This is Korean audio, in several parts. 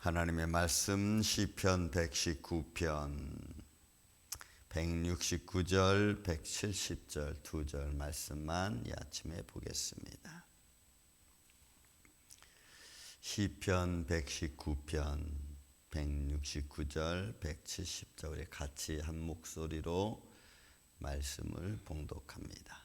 하나님의 말씀 시편 119편 169절 170절 두 절 말씀만 이 아침에 보겠습니다. 시편 119편 169절 170절 우리 같이 한 목소리로 말씀을 봉독합니다.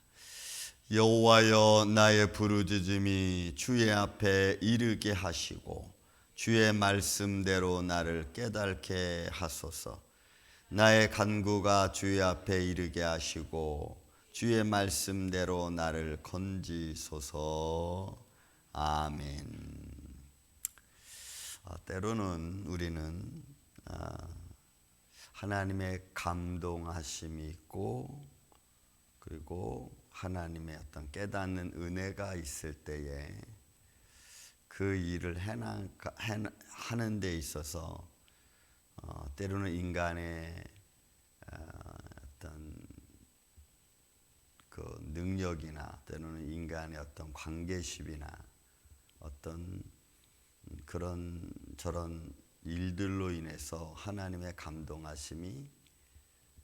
여호와여, 나의 부르짖음이 주의 앞에 이르게 하시고 주의 말씀대로 나를 깨닫게 하소서. 나의 간구가 주의 앞에 이르게 하시고 주의 말씀대로 나를 건지소서. 아멘. 때로는 우리는 하나님의 감동하심이 있고 그리고 하나님의 어떤 깨닫는 은혜가 있을 때에 그 일을 하는 데 있어서 때로는 인간의 어떤 그 능력이나 때로는 인간의 어떤 관계심이나 어떤 그런 저런 일들로 인해서 하나님의 감동하심이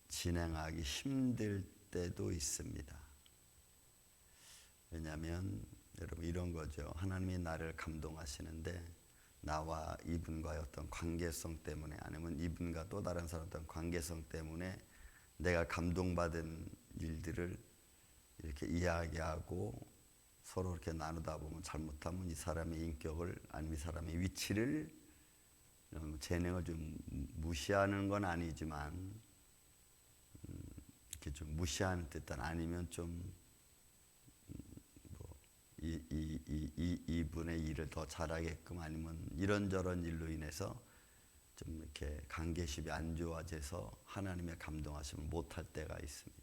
진행하기 힘들 때도 있습니다. 왜냐하면 여러분 이런 거죠. 하나님이 나를 감동하시는데 나와 이분과의 어떤 관계성 때문에 아니면 이분과 또 다른 사람 어떤 관계성 때문에 내가 감동받은 일들을 이렇게 이야기하고 서로 이렇게 나누다 보면 잘못하면 이 사람의 인격을 아니면 이 사람의 위치를 재능을 좀 무시하는 건 아니지만 이렇게 좀 무시하는 듯한 아니면 좀 이분의 일을 더 잘하게끔 아니면 이런저런 일로 인해서 좀 이렇게 관계심이 안 좋아져서 하나님의 감동하심을 못할 때가 있습니다.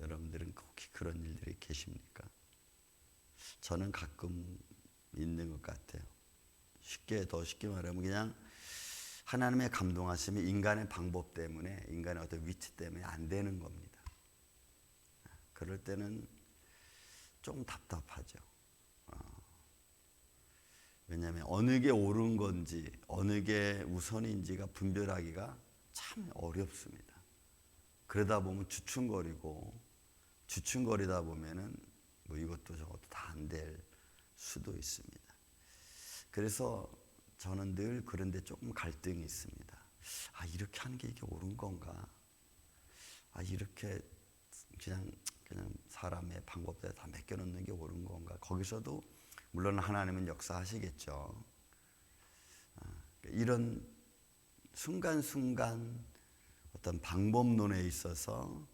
여러분들은 혹시 그런 일들이 계십니까? 저는 가끔 있는 것 같아요. 더 쉽게 말하면 그냥 하나님의 감동하심이 인간의 방법 때문에 인간의 어떤 위치 때문에 안 되는 겁니다. 그럴 때는 좀 답답하죠. 왜냐하면 어느 게 옳은 건지 어느 게 우선인지가 분별하기가 참 어렵습니다. 그러다 보면 주춤거리다 보면은 뭐 이것도 저것도 다 안 될 수도 있습니다. 그래서 저는 늘 그런데 조금 갈등이 있습니다. 이렇게 하는 게 이게 옳은 건가? 이렇게 그냥 사람의 방법대로 다 맡겨놓는 게 옳은 건가? 거기서도 물론 하나님은 역사하시겠죠. 이런 순간순간 어떤 방법론에 있어서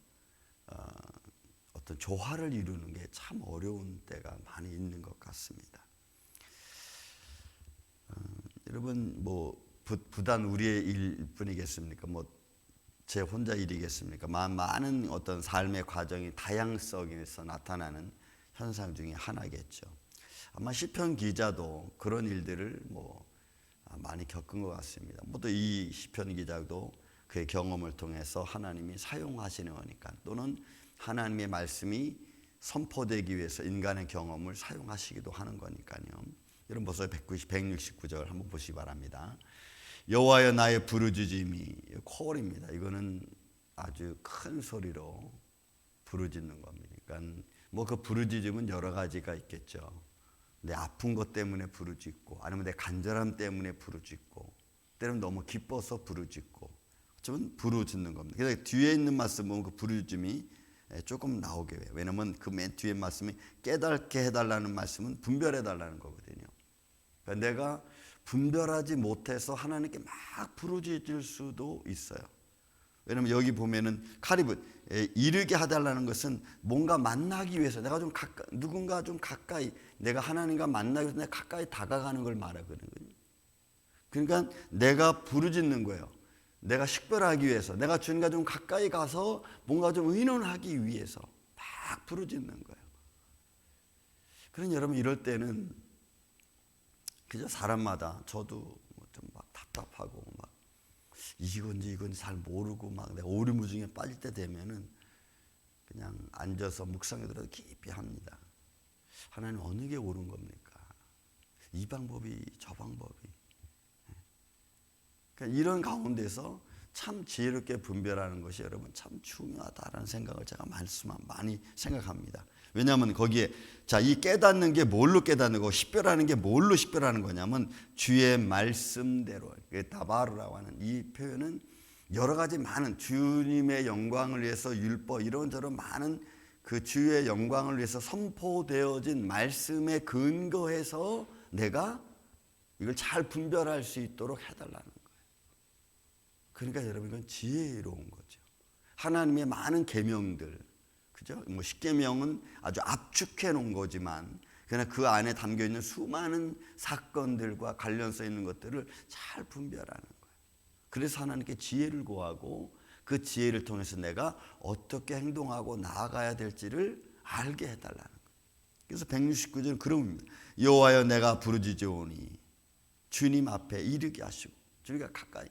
어떤 조화를 이루는 게 참 어려운 때가 많이 있는 것 같습니다. 여러분 부단 우리의 일뿐이겠습니까? 제 혼자 일이겠습니까? 많은 어떤 삶의 과정이 다양성에서 나타나는 현상 중에 하나겠죠. 아마 시편 기자도 그런 일들을 많이 겪은 것 같습니다. 또 이 시편 기자도 그의 경험을 통해서 하나님이 사용하시는 거니까 또는 하나님의 말씀이 선포되기 위해서 인간의 경험을 사용하시기도 하는 거니까요. 여러분 벌써 169절 한번 보시기 바랍니다. 여호와여, 나의 부르짖음이 콜입니다. 이거는 아주 큰 소리로 부르짖는 겁니다. 그러니까 그 부르짖음은 여러 가지가 있겠죠. 내 아픈 것 때문에 부르짖고 아니면 내 간절함 때문에 부르짖고 때로는 너무 기뻐서 부르짖고 좀 부르짖는 겁니다. 그래서 뒤에 있는 말씀 보면 그 부르짖음이 조금 나오게 해요. 왜냐하면 그 맨 뒤에 말씀이 깨닫게 해달라는 말씀은 분별해달라는 거거든요. 그러니까 내가 분별하지 못해서 하나님께 막 부르짖을 수도 있어요. 왜냐하면 여기 보면은 카리붓 이르게 해달라는 것은 뭔가 만나기 위해서 내가 좀 누군가 좀 가까이 내가 하나님과 만나기 위해서 내가 가까이 다가가는 걸 말하거든요. 그러니까 내가 부르짖는 거예요. 내가 식별하기 위해서 내가 주님과 좀 가까이 가서 뭔가 좀 의논하기 위해서 막 부르짖는 거예요. 그러니 여러분 이럴 때는 그저 사람마다 저도 좀 막 답답하고 막 이건지 잘 모르고 막 내가 오리무중에 빠질 때 되면은 그냥 앉아서 묵상에 들어서 깊이 합니다. 하나님 어느 게 옳은 겁니까? 이 방법이 저 방법이 그러니까 이런 가운데서 참 지혜롭게 분별하는 것이 여러분 참 중요하다라는 생각을 제가 많이 생각합니다. 왜냐하면 거기에 자, 이 깨닫는 게 뭘로 깨닫는 거고 식별하는 게 뭘로 식별하는 거냐면 주의 말씀대로, 다바르라고 하는 이 표현은 여러 가지 많은 주님의 영광을 위해서 율법 이런저런 많은 그 주의 영광을 위해서 선포되어진 말씀에 근거해서 내가 이걸 잘 분별할 수 있도록 해달라는 거예요. 그러니까 여러분 이건 지혜로운 거죠. 하나님의 많은 계명들, 그죠? 뭐 십계명은 아주 압축해 놓은 거지만 그러나 그 안에 담겨 있는 수많은 사건들과 관련성 있는 것들을 잘 분별하는 거예요. 그래서 하나님께 지혜를 구하고 그 지혜를 통해서 내가 어떻게 행동하고 나아가야 될지를 알게 해달라는 거예요. 그래서 169절은 그런 겁니다. 여호와여 내가 부르짖으오니 주님 앞에 이르게 하시고, 주님과 가까이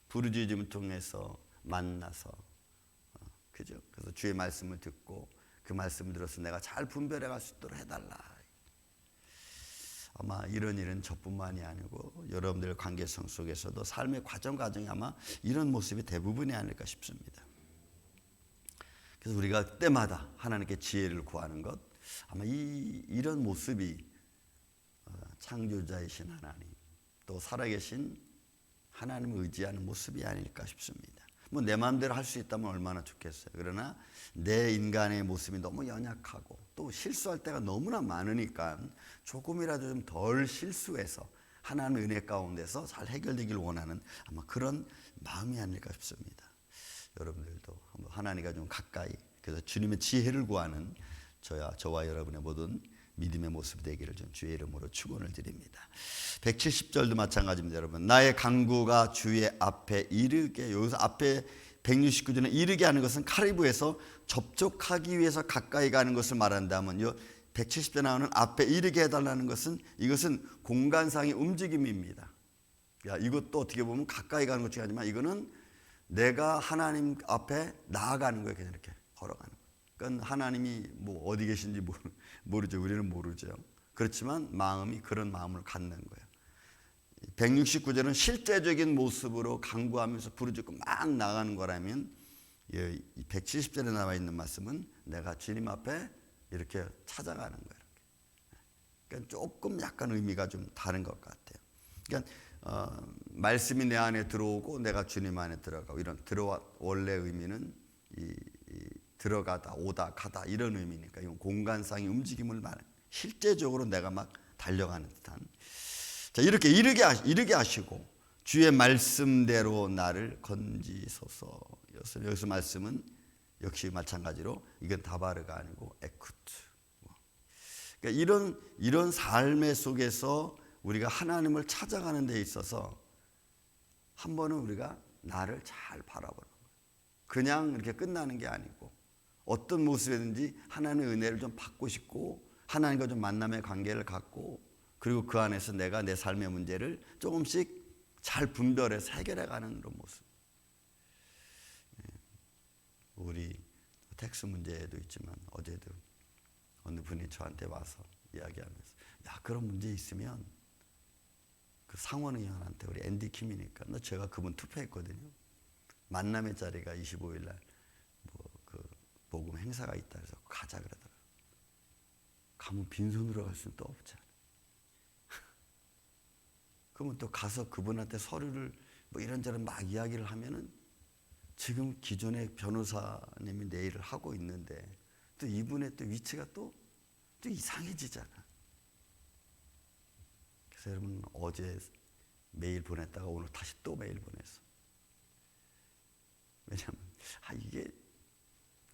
부르짖음을 통해서 만나서, 그죠? 그래서 주의 말씀을 듣고 그 말씀을 들어서 내가 잘 분별해 갈 수 있도록 해달라. 아마 이런 일은 저뿐만이 아니고 여러분들 관계성 속에서도 삶의 과정이 아마 이런 모습이 대부분이 아닐까 싶습니다. 그래서 우리가 때마다 하나님께 지혜를 구하는 것, 아마 이런 모습이 창조자이신 하나님, 또 살아계신 하나님을 의지하는 모습이 아닐까 싶습니다. 뭐 내 마음대로 할 수 있다면 얼마나 좋겠어요. 그러나 내 인간의 모습이 너무 연약하고 또 실수할 때가 너무나 많으니까 조금이라도 좀 덜 실수해서 하나님의 은혜 가운데서 잘 해결되길 원하는 아마 그런 마음이 아닐까 싶습니다. 여러분들도 하나님과 좀 가까이, 그래서 주님의 지혜를 구하는 저와 여러분의 모든 믿음의 모습이 되기를 좀 주의 이름으로 축원을 드립니다. 170절도 마찬가지입니다. 여러분, 나의 간구가 주의 앞에 이르게, 여기서 앞에 169절에 이르게 하는 것은 카리브에서 접촉하기 위해서 가까이 가는 것을 말한다면, 170절 나오는 앞에 이르게 해달라는 것은, 이것은 공간상의 움직임입니다. 이것도 어떻게 보면 가까이 가는 것 중에 하지만 이거는 내가 하나님 앞에 나아가는 거예요. 그냥 이렇게 걸어가는 거예요. 그러니까 하나님이 뭐 어디 계신지 모르죠. 우리는 모르죠. 그렇지만 마음이 그런 마음을 갖는 거예요. 169절은 실제적인 모습으로 간구하면서 부르짖고 막 나가는 거라면, 170절에 나와 있는 말씀은 내가 주님 앞에 이렇게 찾아가는 거예요. 그러니까 조금 약간 의미가 좀 다른 것 같아요. 그러니까 말씀이 내 안에 들어오고 내가 주님 안에 들어가고, 이런 원래 의미는 들어가다, 오다, 가다 이런 의미니까 이건 공간상의 움직임을 말해요. 실제적으로 내가 막 달려가는 듯한. 자, 이렇게 이르게 하시고 주의 말씀대로 나를 건지소서. 여기서 말씀은 역시 마찬가지로 이건 다바르가 아니고 에쿠트. 그러니까 이런 삶의 속에서 우리가 하나님을 찾아가는 데 있어서 한 번은 우리가 나를 잘 바라보는 거예요. 그냥 이렇게 끝나는 게 아니고 어떤 모습이든지 하나님의 은혜를 좀 받고 싶고 하나님과 좀 만남의 관계를 갖고, 그리고 그 안에서 내가 내 삶의 문제를 조금씩 잘 분별해서 해결해가는 그런 모습. 우리 텍스 문제도 있지만 어제도 어느 분이 저한테 와서 이야기하면서, 야, 그런 문제 있으면 그 상원 의원한테, 우리 앤디 킴이니까, 제가 그분 투표했거든요. 만남의 자리가 25일 날 복음 행사가 있다 해서 가자 그러더라고요. 가면 빈손으로 갈 수는 또 없잖아요. 그러면 또 가서 그분한테 서류를 뭐 이런저런 막 이야기를 하면은, 지금 기존의 변호사님이 내일을 하고 있는데 또 이분의 또 위치가 또 이상해지잖아. 그래서 여러분, 어제 메일 보냈다가 오늘 다시 또 메일 보냈어. 왜냐하면 이게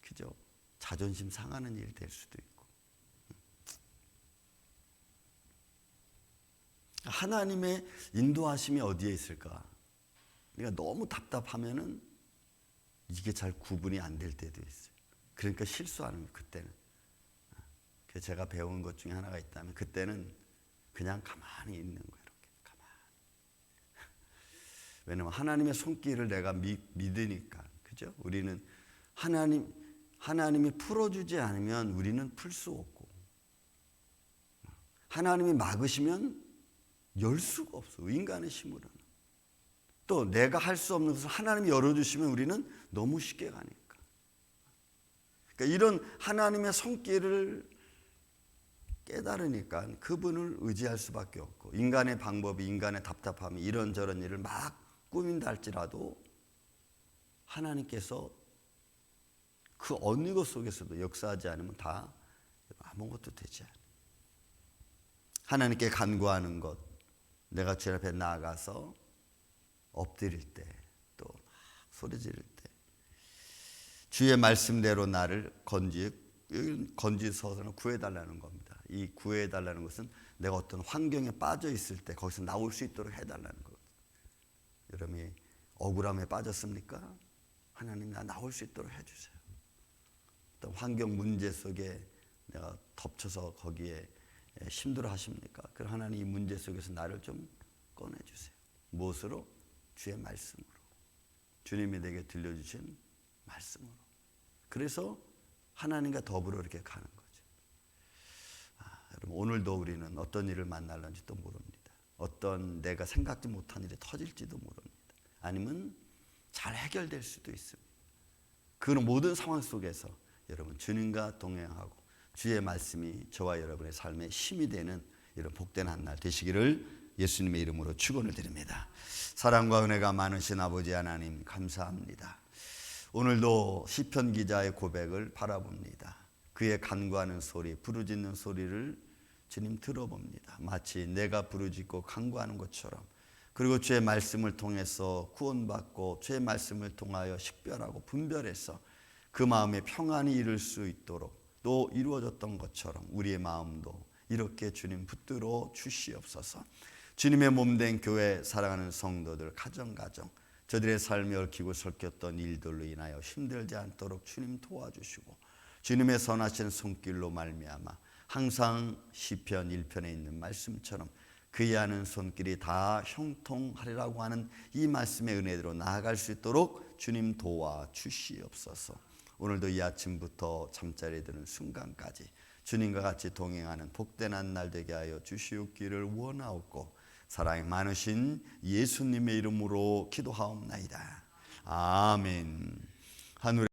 그죠? 자존심 상하는 일이 될 수도 있고. 하나님의 인도하심이 어디에 있을까? 우리가 너무 답답하면은 이게 잘 구분이 안 될 때도 있어요. 그러니까 실수하는 거예요, 그때는. 그래서 제가 배운 것 중에 하나가 있다면, 그때는 그냥 가만히 있는 거예요. 이렇게 가만히. 왜냐면 하나님의 손길을 내가 믿으니까. 그죠? 우리는 하나님이 풀어주지 않으면 우리는 풀 수 없고, 하나님이 막으시면 열 수가 없어, 인간의 힘으로는. 또 내가 할 수 없는 것을 하나님이 열어주시면 우리는 너무 쉽게 가니까. 그러니까 이런 하나님의 손길을 깨달으니까 그분을 의지할 수밖에 없고, 인간의 방법이, 인간의 답답함이 이런저런 일을 막 꾸민다 할지라도 하나님께서 그 어느 것 속에서도 역사하지 않으면 다 아무것도 되지 않아요. 하나님께 간구하는 것, 내가 주님 앞에 나아가서 엎드릴 때, 또 소리 지를 때, 주의 말씀대로 나를 건지서서는 구해달라는 겁니다. 이 구해달라는 것은 내가 어떤 환경에 빠져 있을 때 거기서 나올 수 있도록 해달라는 거거든요. 여러분이 억울함에 빠졌습니까? 하나님 나 나올 수 있도록 해주세요. 어떤 환경 문제 속에 내가 덮쳐서 거기에 힘들어 하십니까? 그럼 하나님 이 문제 속에서 나를 좀 꺼내주세요. 무엇으로? 주의 말씀으로. 주님이 내게 들려주신 말씀으로. 그래서 하나님과 더불어 이렇게 가는 거죠. 여러분, 오늘도 우리는 어떤 일을 만날는지도 모릅니다. 어떤 내가 생각지 못한 일이 터질지도 모릅니다. 아니면 잘 해결될 수도 있습니다. 그 모든 상황 속에서 여러분 주님과 동행하고 주의 말씀이 저와 여러분의 삶에 힘이 되는 이런 복된 한 날 되시기를 예수님의 이름으로 축원을 드립니다. 사랑과 은혜가 많으신 아버지 하나님 감사합니다. 오늘도 시편 기자의 고백을 바라봅니다. 그의 간구하는 소리, 부르짖는 소리를 주님 들어봅니다. 마치 내가 부르짖고 간구하는 것처럼, 그리고 주의 말씀을 통해서 구원받고 주의 말씀을 통하여 식별하고 분별해서 그 마음에 평안이 이룰 수 있도록 또 이루어졌던 것처럼 우리의 마음도 이렇게 주님 붙들어 주시옵소서. 주님의 몸된 교회 사랑하는 성도들 가정 저들의 삶에 얽히고 설켰던 일들로 인하여 힘들지 않도록 주님 도와주시고, 주님의 선하신 손길로 말미암아 항상 시편 1편에 있는 말씀처럼 그의 하는 손길이 다 형통하리라고 하는 이 말씀의 은혜대로 나아갈 수 있도록 주님 도와주시옵소서. 오늘도 이 아침부터 잠자리에 드는 순간까지 주님과 같이 동행하는 복된 한 날 되게 하여 주시옵기를 원하옵고, 사랑이 많으신 예수님의 이름으로 기도하옵나이다. 아멘. 하늘에